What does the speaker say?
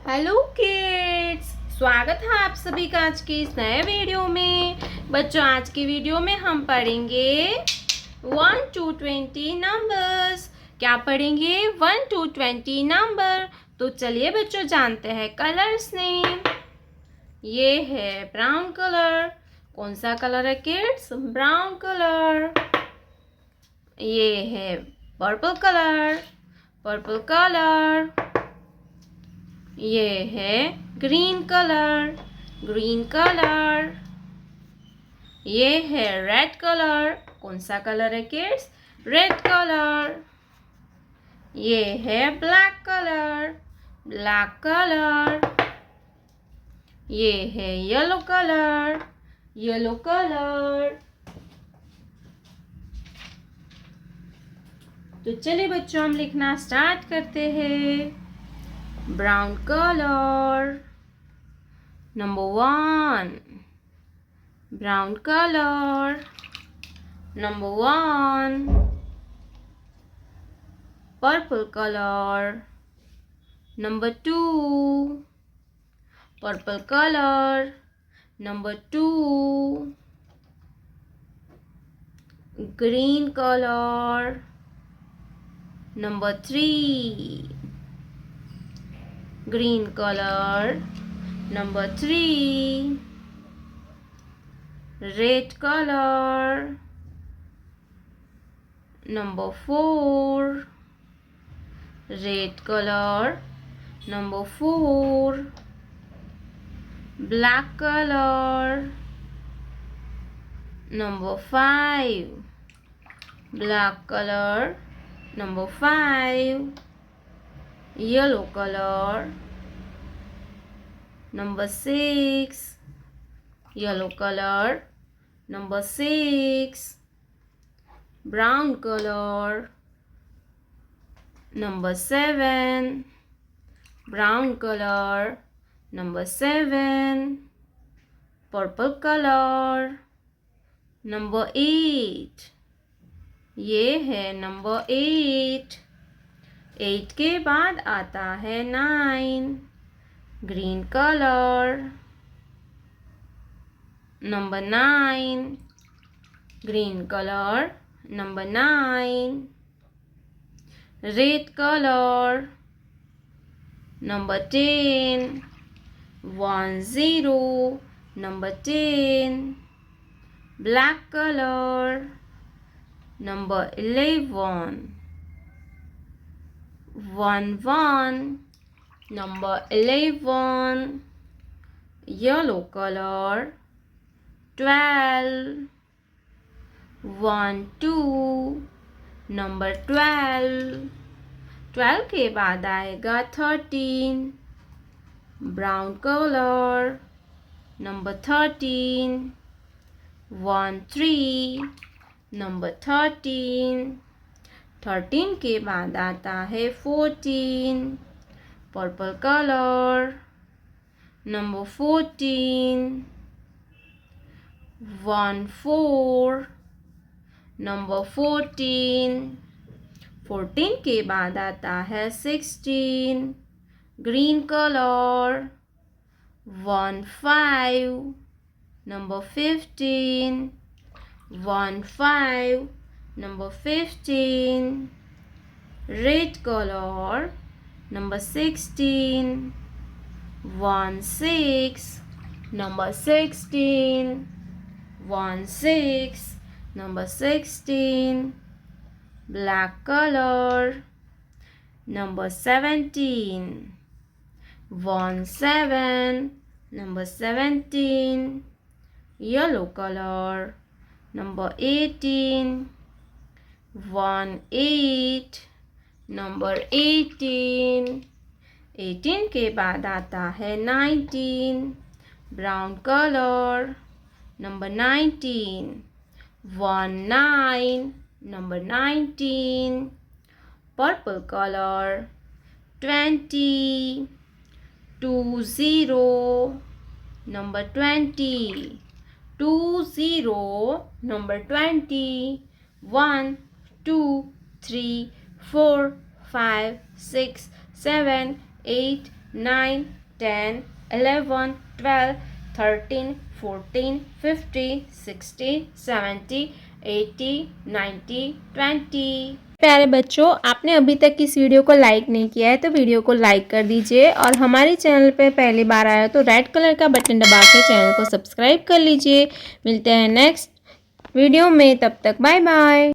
Hello kids, स्वागत है आप सभी का आज के इस नए वीडियो में। बच्चों, आज की वीडियो में हम पढ़ेंगे 1 to 20 नंबर्स। क्या पढ़ेंगे? 1 to 20 नंबर। तो चलिए बच्चों जानते हैं कलर्स नेम। ये है ब्राउन कलर। कौन सा कलर है किड्स? Brown colour. ये है पर्पल कलर। Purple colour. ये है ग्रीन कलर। Green colour. ये है रेड कलर। कौन सा कलर है किड्स? Red colour. ये है ब्लैक कलर। Black colour. ये है येलो कलर। Yellow colour. तो चलिए बच्चों हम लिखना स्टार्ट करते हैं। Brown color. Number 1. Brown color. Number 1. Purple color. Number 2. Purple color. Number 2. Green color. Number 3. Green color. Number 3. Red color. Number 4. Red color. Number 4. Black color. Number 5. Black color. Number 5. Yellow color. Number 6. Yellow color. Number 6. Brown color. Number 7. Brown color. Number 7. Purple color. Number 8. ये है number 8। 8 के बाद आता है 9। Green colour. Number 9। Green colour. Number 9। Red colour. Number 10। 1 0। Number 10। Black colour. Number 11। 1 1। Number 11. Yellow color. 12. 1 2। Number 12। 12 के बाद आएगा 13। Brown color. Number 13। 1 3। Number 13। 13 के बाद आता है 14। Purple color. Number 14। 1 4। Number 14। 14 के बाद आता है 16। Green color. 1 5। Number 15। 1 5। Number 15. Red color. Number 16. 1 6. Number 16. 1 6. Number 16. Black color. Number 17. 1 7. Number 17. Yellow color. Number 18. 1 8। Number 18। 18 के बाद आता है 19। Brown color. Number 19। 1 9। Number 19। Purple color. 20। 2 0। Number 20। 2 0। Number 20। 1 2 3 4 5 6 7 8 9, 10, 11, 12, 13, 14, 15, 16, 17, 80, 90, 20। प्यारे बच्चों, आपने अभी तक इस वीडियो को लाइक नहीं किया है तो वीडियो को लाइक कर दीजिए और हमारे चैनल पे पहली बार आया तो रेड कलर का बटन दबा के चैनल को सब्सक्राइब कर लीजिए। मिलते हैं नेक्स्ट वीडियो में, तब तक बाय बाय।